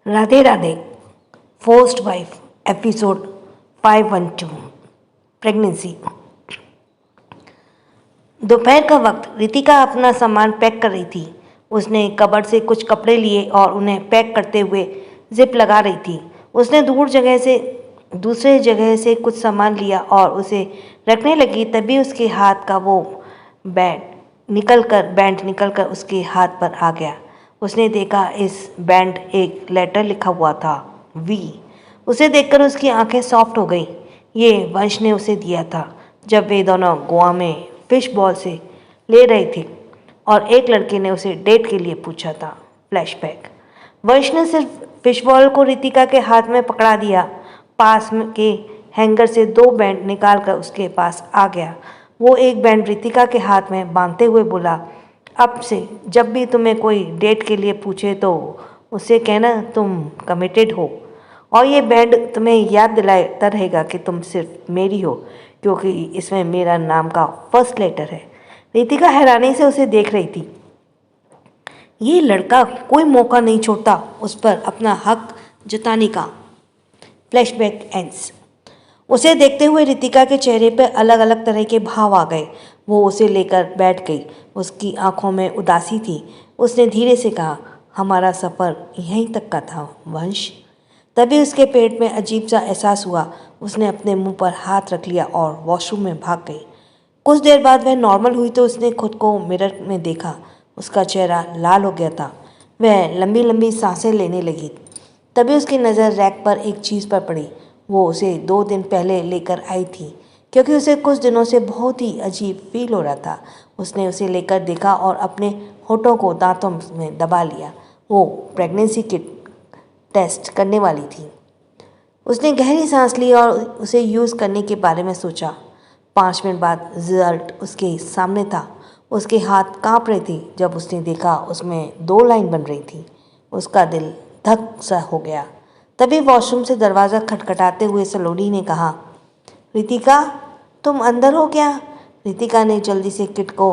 Radhe Radhe. First wife episode 512 pregnancy. दोपहर का वक्त रितिका अपना सामान पैक कर रही थी। उसने कबर्ड से कुछ कपड़े लिए और उन्हें पैक करते हुए जिप लगा रही थी। उसने दूसरे जगह से कुछ सामान लिया और उसे रखने लगी, तभी उसके हाथ का वो बैंड निकलकर उसके हाथ पर आ गया। उसने देखा इस बैंड एक लेटर लिखा हुआ था, वी। उसे देखकर उसकी आंखें सॉफ्ट हो गईं। ये वंश ने उसे दिया था जब वे दोनों गोवा में फिश बॉल से ले रहे थे और एक लड़के ने उसे डेट के लिए पूछा था। फ्लैशबैक। वंश ने सिर्फ फिश बॉल को रितिका के हाथ में पकड़ा दिया। के हैंगर से 2 बैंड निकालकर उसके पास आ गया। वो एक बैंड रितिका के हाथ में बांधते हुए बोला, अब से जब भी तुम्हें कोई डेट के लिए पूछे तो उससे कहना तुम कमिटेड हो, और ये बैंड तुम्हें याद दिलाता रहेगा कि तुम सिर्फ मेरी हो, क्योंकि इसमें मेरा नाम का फर्स्ट लेटर है। रितिका हैरानी से उसे देख रही थी। ये लड़का कोई मौका नहीं छोड़ता उस पर अपना हक जताने का। Flashback ends. उसे देखते हुए रितिका के चेहरे पर अलग अलग तरह के भाव आ गए। वो उसे लेकर बैठ गई। उसकी आंखों में उदासी थी। उसने धीरे से कहा, हमारा सफ़र यहीं तक का था वंश। तभी उसके पेट में अजीब सा एहसास हुआ। उसने अपने मुंह पर हाथ रख लिया और वॉशरूम में भाग गई। कुछ देर बाद वह नॉर्मल हुई तो उसने खुद को मिरर में देखा। उसका चेहरा लाल हो गया था। वह लंबी लंबी सांसें लेने लगी। तभी उसकी नज़र रैक पर एक चीज़ पर पड़ी। वो उसे 2 दिन पहले लेकर आई थी, क्योंकि उसे कुछ दिनों से बहुत ही अजीब फील हो रहा था। उसने उसे लेकर देखा और अपने होठों को दांतों में दबा लिया। वो प्रेगनेंसी किट टेस्ट करने वाली थी। उसने गहरी सांस ली और उसे यूज़ करने के बारे में सोचा। 5 मिनट बाद रिजल्ट उसके सामने था। उसके हाथ कांप रहे थे जब उसने देखा उसमें 2 लाइन बन रही थी। उसका दिल धक सा हो गया। तभी वॉशरूम से दरवाज़ा खटखटाते हुए सलोनी ने कहा, रितिका, तुम अंदर हो क्या? रितिका ने जल्दी से किट को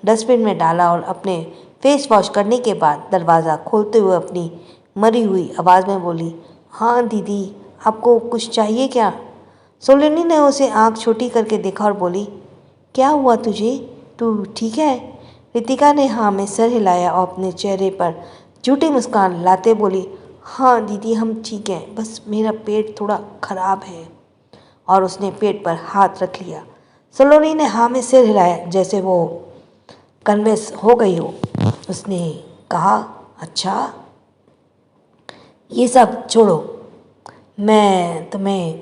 डस्टबिन में डाला और अपने फेस वॉश करने के बाद दरवाज़ा खोलते हुए अपनी मरी हुई आवाज़ में बोली, हाँ दीदी, आपको कुछ चाहिए क्या? सोलिनी ने उसे आंख छोटी करके देखा और बोली, क्या हुआ तुझे? तू ठीक है? रितिका ने हाँ में सर हिलाया और अपने चेहरे पर झूठी मुस्कान लाते बोली, हाँ दीदी, हम ठीक हैं, बस मेरा पेट थोड़ा ख़राब है। और उसने पेट पर हाथ रख लिया। सलोनी ने हाँ में सिर हिलाया जैसे वो कन्विंस हो गई हो। उसने कहा, अच्छा, ये सब छोड़ो, मैं तुम्हें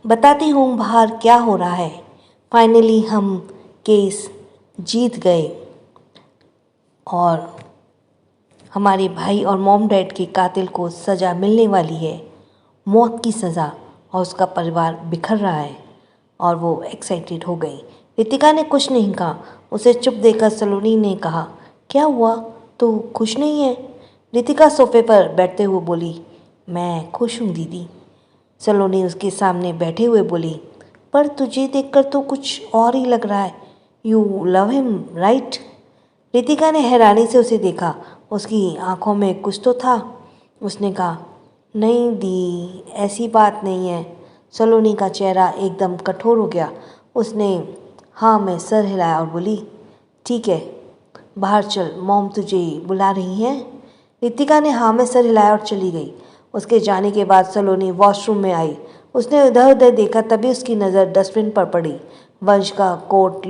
बताती हूँ बाहर क्या हो रहा है। फाइनली हम केस जीत गए और हमारे भाई और मॉम डैड के कातिल को सज़ा मिलने वाली है, मौत की सज़ा, और उसका परिवार बिखर रहा है। और वो एक्साइटेड हो गई। रितिका ने कुछ नहीं कहा। उसे चुप देखकर सलोनी ने कहा, क्या हुआ, तो खुश नहीं है? रितिका सोफे पर बैठते हुए बोली, मैं खुश हूँ दीदी। सलोनी उसके सामने बैठे हुए बोली, पर तुझे देखकर तो कुछ और ही लग रहा है। You love him right? Ritika ने हैरानी से उसे देखा। उसकी आंखों में कुछ तो था। उसने कहा, नहीं दी, ऐसी बात नहीं है। सलोनी का चेहरा एकदम कठोर हो गया। उसने हाँ में सर हिलाया और बोली, ठीक है, बाहर चल, मॉम तुझे बुला रही हैं। रितिका ने हाँ में सर हिलाया और चली गई। उसके जाने के बाद सलोनी वॉशरूम में आई। उसने इधर उधर देखा, तभी उसकी नज़र डस्टबिन पर पड़ी। वंश का कोट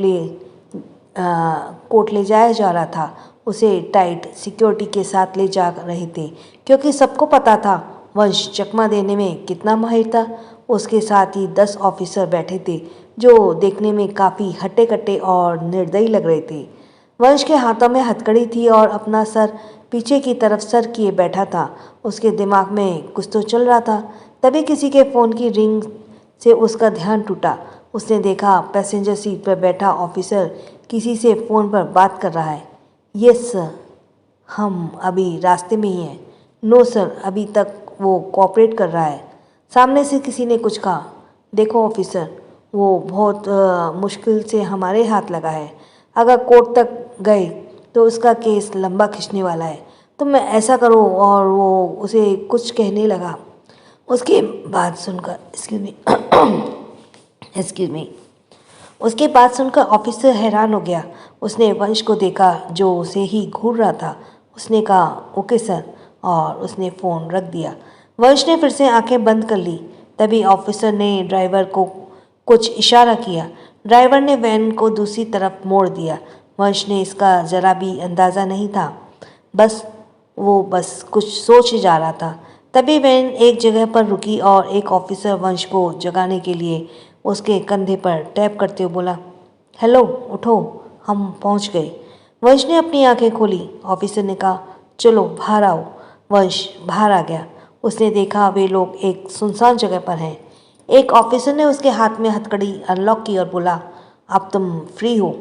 ले जाया जा रहा था। उसे टाइट सिक्योरिटी के साथ ले जा रहे थे, क्योंकि सबको पता था वंश चकमा देने में कितना माहिर था। उसके साथ ही 10 ऑफिसर बैठे थे जो देखने में काफ़ी हट्टे कट्टे और निर्दयी लग रहे थे। वंश के हाथों में हथकड़ी थी और अपना सर पीछे की तरफ सर किए बैठा था। उसके दिमाग में कुछ तो चल रहा था। तभी किसी के फ़ोन की रिंग से उसका ध्यान टूटा। उसने देखा पैसेंजर सीट पर बैठा ऑफिसर किसी से फ़ोन पर बात कर रहा है। यस सर, हम अभी रास्ते में ही हैं। नो सर, अभी तक वो कोऑपरेट कर रहा है। सामने से किसी ने कुछ कहा, देखो ऑफिसर, वो बहुत मुश्किल से हमारे हाथ लगा है। अगर कोर्ट तक गए तो उसका केस लंबा खिंचने वाला है। तो मैं ऐसा करो, और वो उसे कुछ कहने लगा। उसके बात सुनकर एक्सक्यूज मी उसके बात सुनकर ऑफिसर हैरान हो गया। उसने वंश को देखा जो उसे ही घूर रहा था। उसने कहा, ओके सर, और उसने फ़ोन रख दिया। वंश ने फिर से आंखें बंद कर ली। तभी ऑफिसर ने ड्राइवर को कुछ इशारा किया। ड्राइवर ने वैन को दूसरी तरफ मोड़ दिया। वंश ने इसका जरा भी अंदाज़ा नहीं था। बस कुछ सोच ही जा रहा था। तभी वैन एक जगह पर रुकी और एक ऑफिसर वंश को जगाने के लिए उसके कंधे पर टैप करते हुए बोला, हेलो, उठो, हम पहुंच गए। वंश ने अपनी आंखें खोली। ऑफिसर ने कहा, चलो बाहर आओ। वंश बाहर आ गया। उसने देखा वे लोग एक सुनसान जगह पर हैं। एक ऑफिसर ने उसके हाथ में हथकड़ी अनलॉक की और बोला, अब तुम फ्री हो,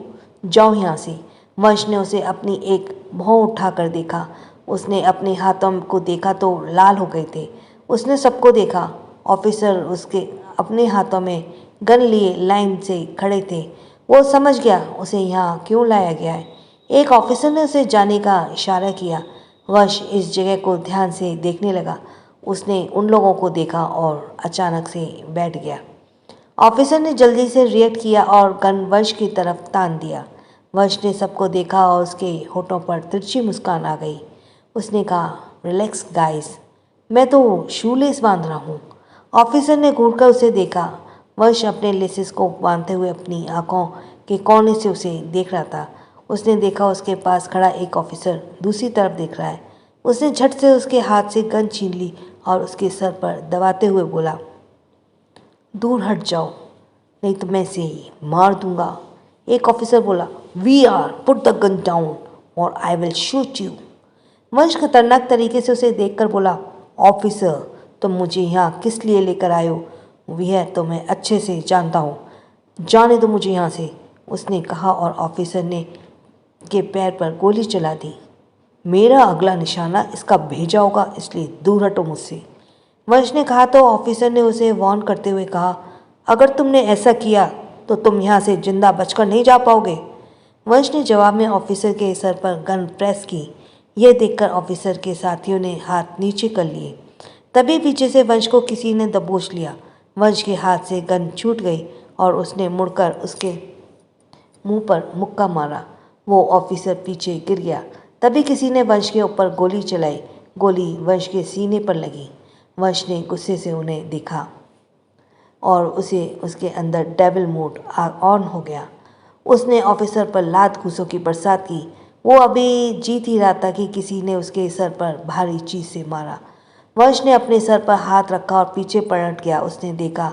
जाओ यहाँ से। वंश ने उसे अपनी एक भौं उठाकर देखा। उसने अपने हाथों को देखा तो लाल हो गए थे। उसने सबको देखा। ऑफिसर उसके अपने हाथों में गन लिए लाइन से खड़े थे। वो समझ गया उसे यहाँ क्यों लाया गया है। एक ऑफिसर ने उसे जाने का इशारा किया। वंश इस जगह को ध्यान से देखने लगा। उसने उन लोगों को देखा और अचानक से बैठ गया। ऑफिसर ने जल्दी से रिएक्ट किया और गन वंश की तरफ तान दिया। वंश ने सबको देखा और उसके होठों पर तिरछी मुस्कान आ गई। उसने कहा, रिलैक्स गाइस, मैं तो शूलेस बांध रहा हूँ। ऑफिसर ने घूरकर उसे देखा। वंश अपने लेसेस को बांधते हुए अपनी आंखों के कोने से उसे देख रहा था। उसने देखा उसके पास खड़ा एक ऑफिसर दूसरी तरफ देख रहा है। उसने झट से उसके हाथ से गन छीन ली और उसके सर पर दबाते हुए बोला, दूर हट जाओ, नहीं तो मैं इसे मार दूंगा। एक ऑफिसर बोला, we are put the gun down और आई विल शूट यू। वंश खतरनाक तरीके से उसे देखकर बोला, ऑफिसर, तुम मुझे यहाँ किस लिए लेकर आए हो, यह तो मैं अच्छे से जानता हूँ, जाने दो मुझे यहाँ से, उसने कहा और ऑफिसर ने के पैर पर गोली चला दी। मेरा अगला निशाना इसका भेजा होगा, इसलिए दूर हटो मुझसे, वंश ने कहा। तो ऑफिसर ने उसे वार्न करते हुए कहा, अगर तुमने ऐसा किया तो तुम यहाँ से जिंदा बचकर नहीं जा पाओगे। वंश ने जवाब में ऑफिसर के सर पर गन प्रेस की। यह देखकर ऑफिसर के साथियों ने हाथ नीचे कर लिए। तभी पीछे से वंश को किसी ने दबोच लिया। वंश के हाथ से गन छूट गई और उसने मुड़कर उसके मुंह पर मुक्का मारा। वो ऑफिसर पीछे गिर गया। तभी किसी ने वंश के ऊपर गोली चलाई। गोली वंश के सीने पर लगी। वंश ने गुस्से से उन्हें देखा और उसे उसके अंदर डेविल मोड ऑन हो गया। उसने ऑफिसर पर लात घूंसों की बरसात की। वो अभी जीत ही रहा था कि किसी ने उसके सर पर भारी चीज से मारा। वंश ने अपने सर पर हाथ रखा और पीछे पलट गया। उसने देखा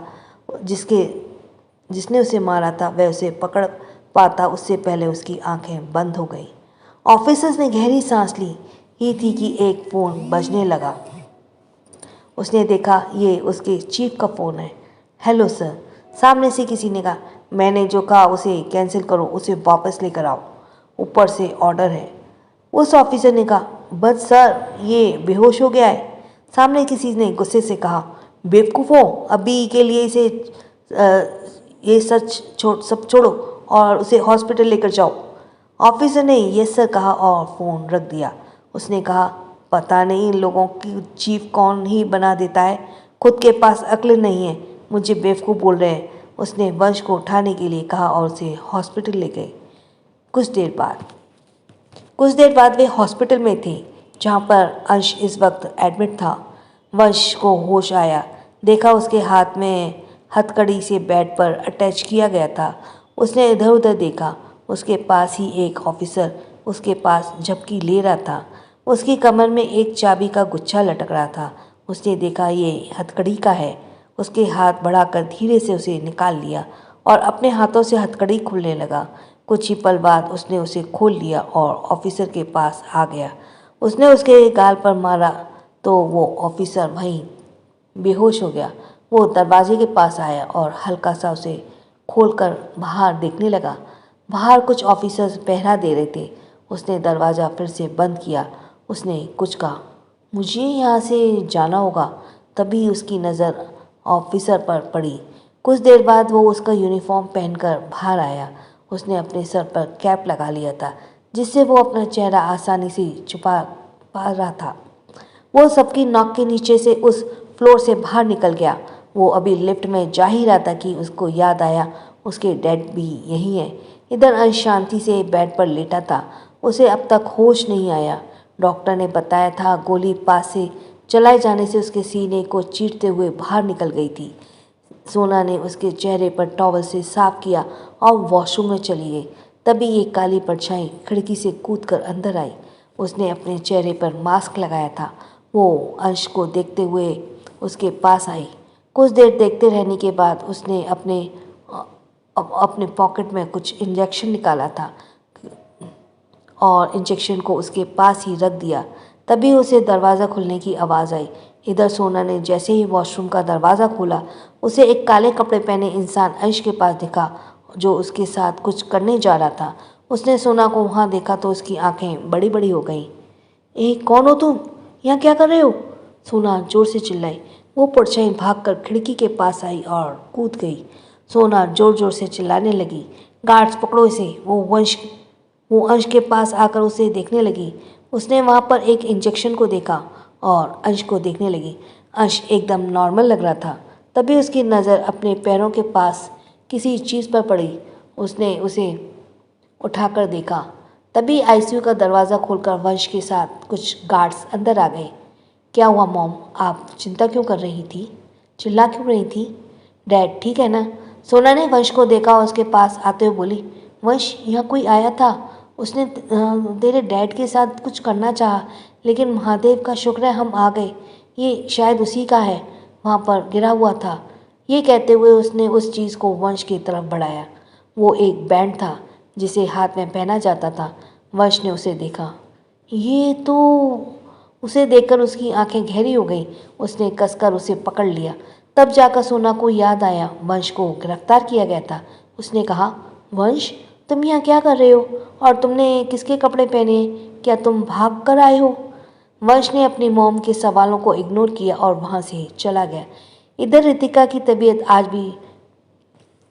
जिसने उसे मारा था वह उसे पकड़ पाता उससे पहले उसकी आंखें बंद हो गई। ऑफिसर्स ने गहरी सांस ली ही थी कि एक फ़ोन बजने लगा। उसने देखा ये उसके चीफ का फ़ोन है। हेलो सर, सामने से किसी ने कहा। मैंने जो कहा उसे कैंसिल करो, उसे वापस लेकर आओ, ऊपर से ऑर्डर है। उस ऑफिसर ने कहा, बट सर ये बेहोश हो गया है। सामने किसी ने गुस्से से कहा, बेवकूफ़ों, अभी के लिए इसे ये सब छोड़ो और उसे हॉस्पिटल लेकर जाओ। ऑफिसर ने यस सर कहा और फ़ोन रख दिया। उसने कहा, पता नहीं इन लोगों की चीफ कौन ही बना देता है, खुद के पास अक्ल नहीं है, मुझे बेवकूफ़ बोल रहे हैं। उसने वंश को उठाने के लिए कहा और उसे हॉस्पिटल ले गए। कुछ देर बाद वे हॉस्पिटल में थे जहाँ पर अंश इस वक्त एडमिट था। वंश को होश आया। देखा उसके हाथ में हथकड़ी से बेड पर अटैच किया गया था। उसने इधर उधर देखा। उसके पास ही एक ऑफिसर उसके पास झपकी ले रहा था। उसकी कमर में एक चाबी का गुच्छा लटक रहा था। उसने देखा ये हथकड़ी का है। उसके हाथ बढ़ाकर धीरे से उसे निकाल लिया और अपने हाथों से हथकड़ी खुलने लगा। कुछ ही पल बाद उसने उसे खोल लिया और ऑफिसर के पास आ गया। उसने उसके गाल पर मारा तो वो ऑफिसर वहीं बेहोश हो गया। वो दरवाजे के पास आया और हल्का सा उसे खोलकर बाहर देखने लगा। बाहर कुछ ऑफिसर्स पहरा दे रहे थे। उसने दरवाज़ा फिर से बंद किया। उसने कुछ कहा, मुझे यहाँ से जाना होगा। तभी उसकी नज़र ऑफिसर पर पड़ी। कुछ देर बाद वो उसका यूनिफॉर्म पहनकर बाहर आया। उसने अपने सर पर कैप लगा लिया था जिससे वो अपना चेहरा आसानी से छुपा पा रहा था। वो सबकी नाक के नीचे से उस फ्लोर से बाहर निकल गया। वो अभी लिफ्ट में जा ही रहा था कि उसको याद आया उसके डैड भी यही है। इधर अंश शांति से बेड पर लेटा था। उसे अब तक होश नहीं आया। डॉक्टर ने बताया था गोली पास से चलाए जाने से उसके सीने को चीरते हुए बाहर निकल गई थी। सोना ने उसके चेहरे पर टॉवल से साफ किया और वॉशरूम में चली गई। तभी एक काली परछाई खिड़की से कूदकर अंदर आई। उसने अपने चेहरे पर मास्क लगाया था। वो अंश को देखते हुए उसके पास आई। कुछ देर देखते रहने के बाद उसने अपने पॉकेट में कुछ इंजेक्शन निकाला था और इंजेक्शन को उसके पास ही रख दिया। तभी उसे दरवाज़ा खुलने की आवाज़ आई। इधर सोना ने जैसे ही वॉशरूम का दरवाज़ा खोला उसे एक काले कपड़े पहने इंसान अंश के पास दिखा जो उसके साथ कुछ करने जा रहा था। उसने सोना को वहाँ देखा तो उसकी आंखें बड़ी बड़ी हो गईं। कौन हो तुम? यहाँ क्या कर रहे हो? सोना जोर से चिल्लाई। वो परछाई भागकर खिड़की के पास आई और कूद गई। सोना जोर जोर से चिल्लाने लगी, गार्ड्स पकड़ो इसे। वो अंश के पास आकर उसे देखने लगी। उसने वहाँ पर एक इंजेक्शन को देखा और अंश को देखने लगी। अंश एकदम नॉर्मल लग रहा था। तभी उसकी नज़र अपने पैरों के पास किसी चीज़ पर पड़ी। उसने उसे उठाकर देखा। तभी आईसीयू का दरवाज़ा खोलकर वंश के साथ कुछ गार्ड्स अंदर आ गए। क्या हुआ मॉम? आप चिंता क्यों कर रही थी? चिल्ला क्यों रही थी? डैड ठीक है ना? सोना ने वंश को देखा और उसके पास आते हुए बोली, वंश यहाँ कोई आया था। उसने तेरे डैड के साथ कुछ करना चाहा, लेकिन महादेव का शुक्र है हम आ गए। ये शायद उसी का है, वहाँ पर गिरा हुआ था। ये कहते हुए उसने उस चीज़ को वंश की तरफ बढ़ाया। वो एक बैंड था जिसे हाथ में पहना जाता था। वंश ने उसे देखा। ये तो उसे देखकर उसकी आंखें गहरी हो गईं। उसने कसकर उसे पकड़ लिया। तब जाकर सोना को याद आया वंश को गिरफ्तार किया गया था। उसने कहा, वंश तुम यहाँ क्या कर रहे हो और तुमने किसके कपड़े पहने? क्या तुम भाग कर आए हो? वंश ने अपनी मॉम के सवालों को इग्नोर किया और वहाँ से चला गया। इधर रितिका की तबीयत आज भी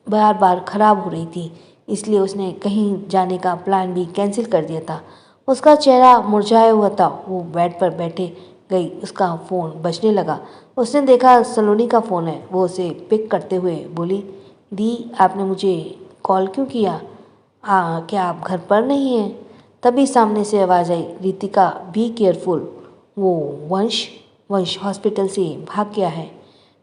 बार बार खराब हो रही थी, इसलिए उसने कहीं जाने का प्लान भी कैंसिल कर दिया था। उसका चेहरा मुरझाया हुआ था। वो बेड पर बैठे गई, उसका फ़ोन बजने लगा। उसने देखा सलोनी का फ़ोन है। वो उसे पिक करते हुए बोली, दी आपने मुझे कॉल क्यों किया? क्या आप घर पर नहीं हैं? तभी सामने से आवाज़ आई, रितिका बी केयरफुल। वो वंश हॉस्पिटल से भाग गया है।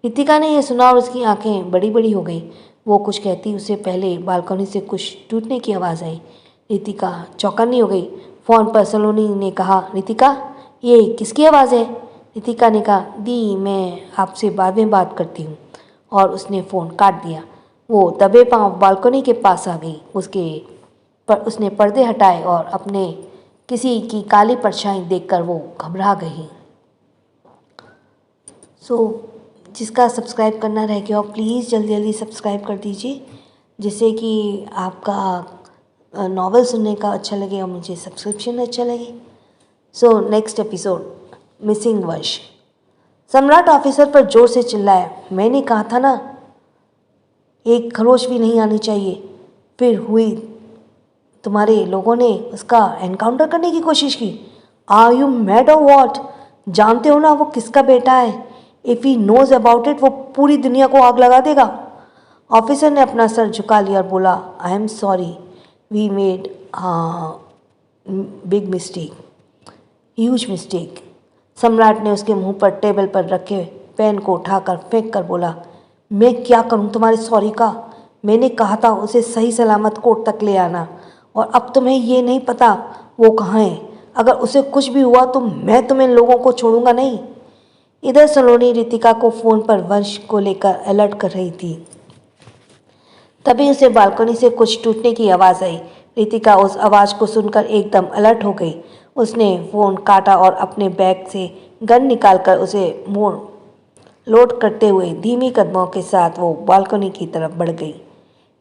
रितिका ने यह सुना और उसकी आंखें बड़ी बड़ी हो गई। वो कुछ कहती उससे पहले बालकनी से कुछ टूटने की आवाज़ आई। रितिका चौकन्नी हो गई। फ़ोन पर सलोनी ने कहा, रितिका ये किसकी आवाज़ है? रितिका ने कहा, दी मैं आपसे बाद में बात करती हूँ, और उसने फ़ोन काट दिया। वो दबे पांव बालकनी के पास आ गई। उसने पर्दे हटाए और अपने किसी की काली परछाई देखकर वो घबरा गई। जिसका सब्सक्राइब करना रह गया प्लीज़ जल्दी जल्दी सब्सक्राइब कर दीजिए, जिससे कि आपका नॉवेल सुनने का अच्छा लगे और मुझे सब्सक्रिप्शन अच्छा लगे। नेक्स्ट एपिसोड, मिसिंग वंश। सम्राट ऑफिसर पर जोर से चिल्लाया, मैंने कहा था ना, एक खरोच भी नहीं आनी चाहिए। फिर हुई तुम्हारे लोगों ने उसका एनकाउंटर करने की कोशिश की। आर यू मैड और वॉट? जानते हो ना वो किसका बेटा है? If he knows about it वो पूरी दुनिया को आग लगा देगा। ऑफिसर ने अपना सर झुका लिया और बोला, I am sorry, we made big mistake, huge mistake. सम्राट ने उसके मुंह पर टेबल पर रखे पेन को उठाकर फेंक कर बोला, मैं क्या करूं तुम्हारे सॉरी का? मैंने कहा था उसे सही सलामत कोर्ट तक ले आना, और अब तुम्हें ये नहीं पता वो कहाँ है। अगर उसे कुछ भी हुआ तो मैं तुम्हें लोगों को छोड़ूंगा नहीं। इधर सलोनी रितिका को फ़ोन पर वंश को लेकर अलर्ट कर रही थी। तभी उसे बालकनी से कुछ टूटने की आवाज़ आई। रितिका उस आवाज़ को सुनकर एकदम अलर्ट हो गई। उसने फ़ोन काटा और अपने बैग से गन निकालकर उसे मोड़ लोड करते हुए धीमी कदमों के साथ वो बालकनी की तरफ बढ़ गई।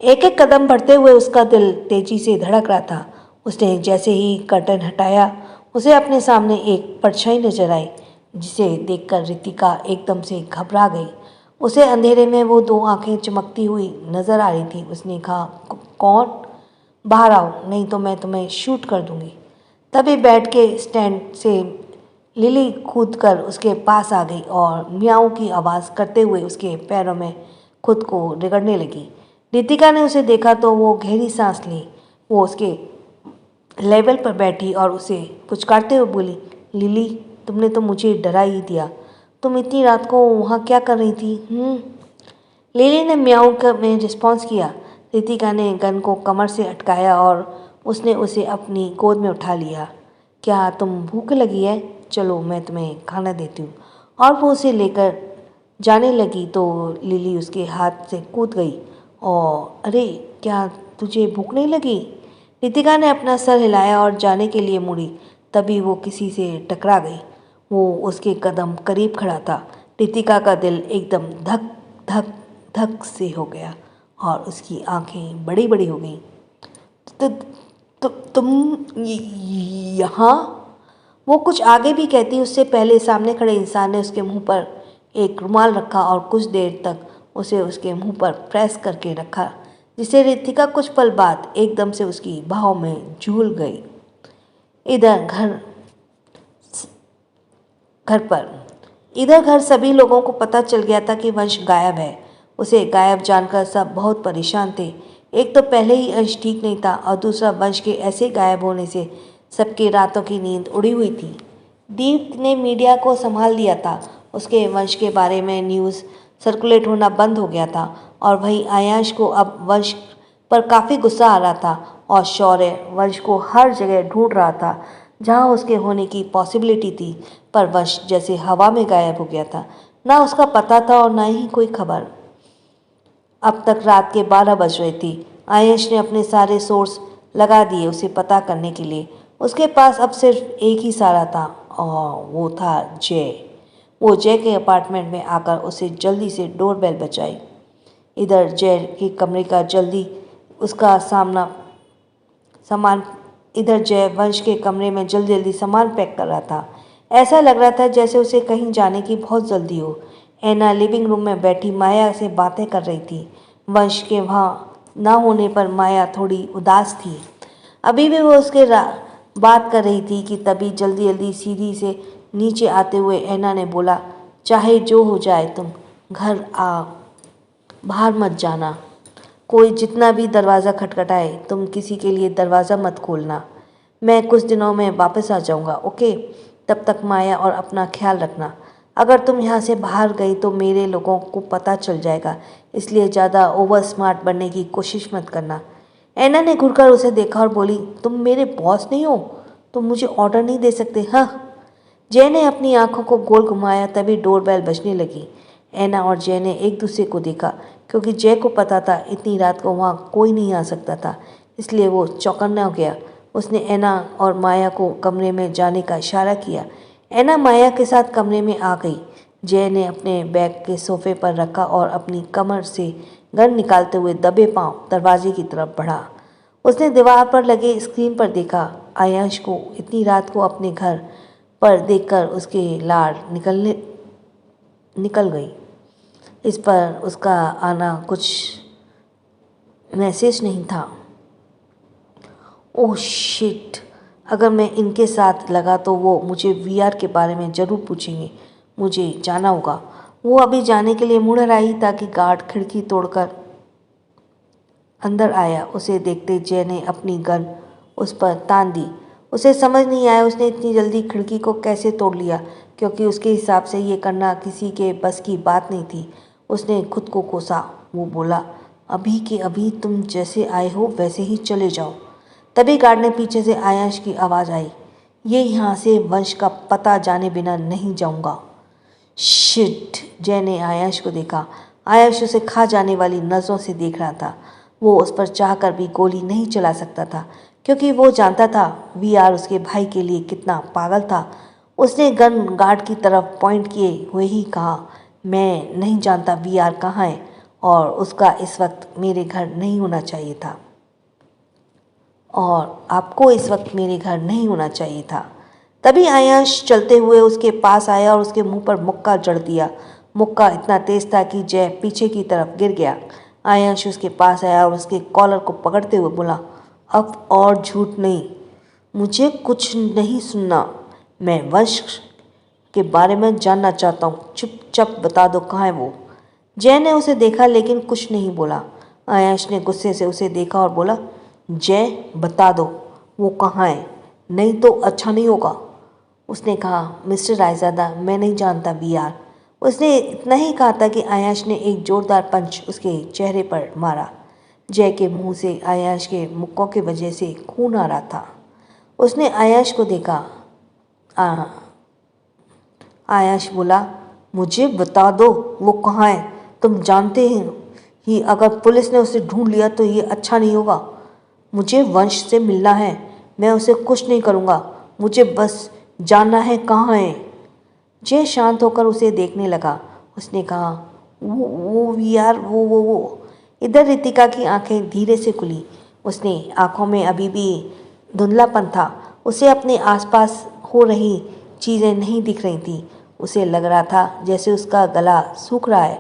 एक एक कदम बढ़ते हुए उसका दिल तेजी से धड़क रहा था। उसने जैसे ही कर्टन हटाया, उसे अपने सामने एक परछाई नजर आई, जिसे देखकर रितिका एकदम से घबरा गई। उसे अंधेरे में वो दो आंखें चमकती हुई नजर आ रही थी। उसने कहा, कौन? बाहर आओ, नहीं तो मैं तुम्हें शूट कर दूंगी। तभी बेड के स्टैंड से लिली कूदकर उसके पास आ गई और म्याऊं की आवाज़ करते हुए उसके पैरों में खुद को रगड़ने लगी। रितिका ने उसे देखा तो वो गहरी सांस ली। वो उसके लेवल पर बैठी और उसे पुचकारते हुए बोली, लिली, तुमने तो मुझे डरा ही दिया। तुम इतनी रात को वहाँ क्या कर रही थी? लिली ने म्याऊं में रिस्पॉन्स किया। रितिका ने गन को कमर से अटकाया और उसने उसे अपनी गोद में उठा लिया। क्या तुम भूख लगी है? चलो मैं तुम्हें खाना देती हूँ। और वो उसे लेकर जाने लगी तो लिली उसके हाथ से कूद गई। और अरे, क्या तुझे भूख नहीं लगी? रितिका ने अपना सर हिलाया और जाने के लिए मुड़ी। तभी वो किसी से टकरा गई। वो उसके कदम करीब खड़ा था। रितिका का दिल एकदम धक धक धक से हो गया और उसकी आंखें बड़ी बड़ी हो गईं। तुम यहाँ? वो कुछ आगे भी कहती उससे पहले सामने खड़े इंसान ने उसके मुंह पर एक रुमाल रखा और कुछ देर तक उसे उसके मुंह पर प्रेस करके रखा, जिससे रितिका कुछ पल बाद एकदम से उसकी बाहों में झूल गई। इधर घर सभी लोगों को पता चल गया था कि वंश गायब है। उसे गायब जानकर सब बहुत परेशान थे। एक तो पहले ही अंश ठीक नहीं था और दूसरा वंश के ऐसे गायब होने से सबकी रातों की नींद उड़ी हुई थी। दीप ने मीडिया को संभाल दिया था। उसके वंश के बारे में न्यूज़ सर्कुलेट होना बंद हो गया था और वहीं आयांश को अब वंश पर काफ़ी गुस्सा आ रहा था और शौर्य वंश को हर जगह ढूंढ रहा था जहाँ उसके होने की पॉसिबिलिटी थी, पर वंश जैसे हवा में गायब हो गया था। ना उसका पता था और ना ही कोई खबर। अब तक रात के 12 बज रहे थे। आयश ने अपने सारे सोर्स लगा दिए उसे पता करने के लिए। उसके पास अब सिर्फ एक ही सहारा था और वो था जय। वो जय के अपार्टमेंट में आकर उसे जल्दी से डोरबेल बजाई। इधर जय के कमरे का जल्दी उसका सामान इधर जय वंश के कमरे में जल्दी जल्दी सामान पैक कर रहा था। ऐसा लग रहा था जैसे उसे कहीं जाने की बहुत जल्दी हो। ऐना लिविंग रूम में बैठी माया से बातें कर रही थी। वंश के वहाँ ना होने पर माया थोड़ी उदास थी। अभी भी वो उसके बात कर रही थी कि तभी जल्दी जल्दी सीढ़ी से नीचे आते हुए ऐना ने बोला, चाहे जो हो जाए तुम घर आ, बाहर मत जाना। कोई जितना भी दरवाज़ा खटखटाए तुम किसी के लिए दरवाज़ा मत खोलना। मैं कुछ दिनों में वापस आ जाऊंगा, ओके? तब तक माया और अपना ख्याल रखना। अगर तुम यहाँ से बाहर गई तो मेरे लोगों को पता चल जाएगा, इसलिए ज़्यादा ओवर स्मार्ट बनने की कोशिश मत करना। ऐना ने घुरकर उसे देखा और बोली, तुम मेरे बॉस नहीं हो, तुम मुझे ऑर्डर नहीं दे सकते? हाँ। जय ने अपनी आंखों को गोल घुमाया, तभी डोरबेल बजने लगी। ऐना और जय ने एक दूसरे को देखा क्योंकि जय को पता था इतनी रात को वहाँ कोई नहीं आ सकता था, इसलिए वो चौकन्ना हो गया। उसने ऐना और माया को कमरे में जाने का इशारा किया। ऐना माया के साथ कमरे में आ गई। जय ने अपने बैग के सोफे पर रखा और अपनी कमर से गन निकालते हुए दबे पांव दरवाजे की तरफ बढ़ा। उसने दीवार पर लगे स्क्रीन पर देखा। आयांश को इतनी रात को अपने घर पर देखकर उसके लाड़ निकल गई। इस पर उसका आना कुछ मैसेज नहीं था। ओह शिट, अगर मैं इनके साथ लगा तो वो मुझे वीआर के बारे में ज़रूर पूछेंगे। मुझे जाना होगा। वो अभी जाने के लिए मुड़ रहा ही था कि गार्ड खिड़की तोड़कर अंदर आया। उसे देखते जय ने अपनी गन उस पर तान दी। उसे समझ नहीं आया उसने इतनी जल्दी खिड़की को कैसे तोड़ लिया, क्योंकि उसके हिसाब से ये करना किसी के बस की बात नहीं थी। उसने खुद को कोसा। वो बोला, अभी के अभी तुम जैसे आए हो वैसे ही चले जाओ। तभी गार्ड ने पीछे से आयांश की आवाज़ आई, ये यहाँ से वंश का पता जाने बिना नहीं जाऊँगा। शिट, जय ने आयांश को देखा। आयांश उसे खा जाने वाली नज़रों से देख रहा था। वो उस पर चाहकर भी गोली नहीं चला सकता था, क्योंकि वो जानता था वीआर उसके भाई के लिए कितना पागल था। उसने गन गार्ड की तरफ पॉइंट किए हुए ही कहा, मैं नहीं जानता वीआर कहाँ है और उसका इस वक्त मेरे घर नहीं होना चाहिए था, और आपको इस वक्त मेरे घर नहीं होना चाहिए था। तभी आयांश चलते हुए उसके पास आया और उसके मुंह पर मुक्का जड़ दिया। मुक्का इतना तेज था कि जय पीछे की तरफ गिर गया। आयांश उसके पास आया और उसके कॉलर को पकड़ते हुए बोला, अब और झूठ नहीं, मुझे कुछ नहीं सुनना। मैं वंश के बारे में जानना चाहता हूँ, चुपचाप बता दो कहाँ है वो। जय ने उसे देखा लेकिन कुछ नहीं बोला। आयाश ने गुस्से से उसे देखा और बोला, जय बता दो वो कहाँ है, नहीं तो अच्छा नहीं होगा। उसने कहा, मिस्टर रायज़ादा मैं नहीं जानता VR। उसने इतना ही कहा था कि आयाश ने एक जोरदार पंच उसके चेहरे पर मारा। जय के मुंह से आयाश के मुक्कों की वजह से खून आ रहा था। उसने आयाश को देखा। आयाश बोला, मुझे बता दो वो कहाँ है, तुम जानते ही अगर पुलिस ने उसे ढूंढ लिया तो ये अच्छा नहीं होगा। मुझे वंश से मिलना है, मैं उसे कुछ नहीं करूँगा, मुझे बस जानना है कहाँ है। जय शांत होकर उसे देखने लगा। उसने कहा, वो VR वो। इधर रितिका की आंखें धीरे से खुली। उसने आंखों में अभी भी धुंधलापन था। उसे अपने आसपास हो रही चीज़ें नहीं दिख रही थी। उसे लग रहा था जैसे उसका गला सूख रहा है।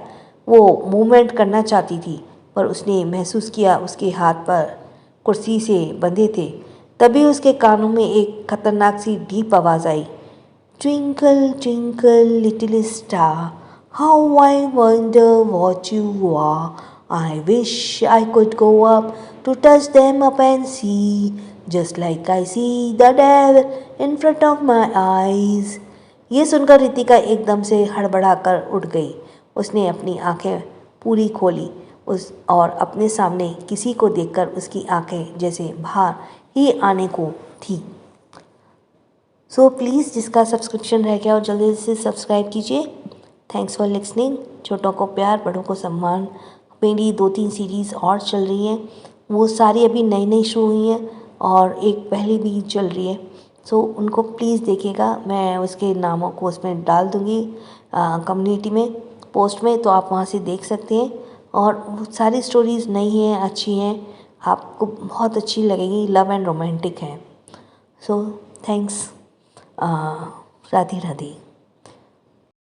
वो मूवमेंट करना चाहती थी पर उसने महसूस किया उसके हाथ पर कुर्सी से बंधे थे। तभी उसके कानों में एक खतरनाक सी डीप आवाज़ आई, twinkle twinkle little star, how I wonder what you are, I wish I could go up to touch them up and see, just like I see the devil in front of my eyes. ये सुनकर रितिका एकदम से हड़बड़ा कर उठ गई। उसने अपनी आंखें पूरी खोली उस और अपने सामने किसी को देखकर उसकी आंखें जैसे बाहर ही आने को थी। सो प्लीज़ जिसका सब्सक्रिप्शन रह गया और जल्दी से सब्सक्राइब कीजिए। Thanks for listening. छोटों को प्यार, बड़ों को सम्मान। मेरी 2-3 सीरीज़ और चल रही हैं, वो सारी अभी नई नई शुरू हुई हैं और एक पहले भी चल रही है। सो उनको प्लीज़ देखिएगा। मैं उसके नामों को उसमें डाल दूँगी कम्युनिटी में पोस्ट में, तो आप वहाँ से देख सकते हैं। और वो सारी स्टोरीज़ नई हैं, अच्छी हैं, आपको बहुत अच्छी लगेगी, लव एंड रोमांटिक हैं। So thanks. राधे राधे।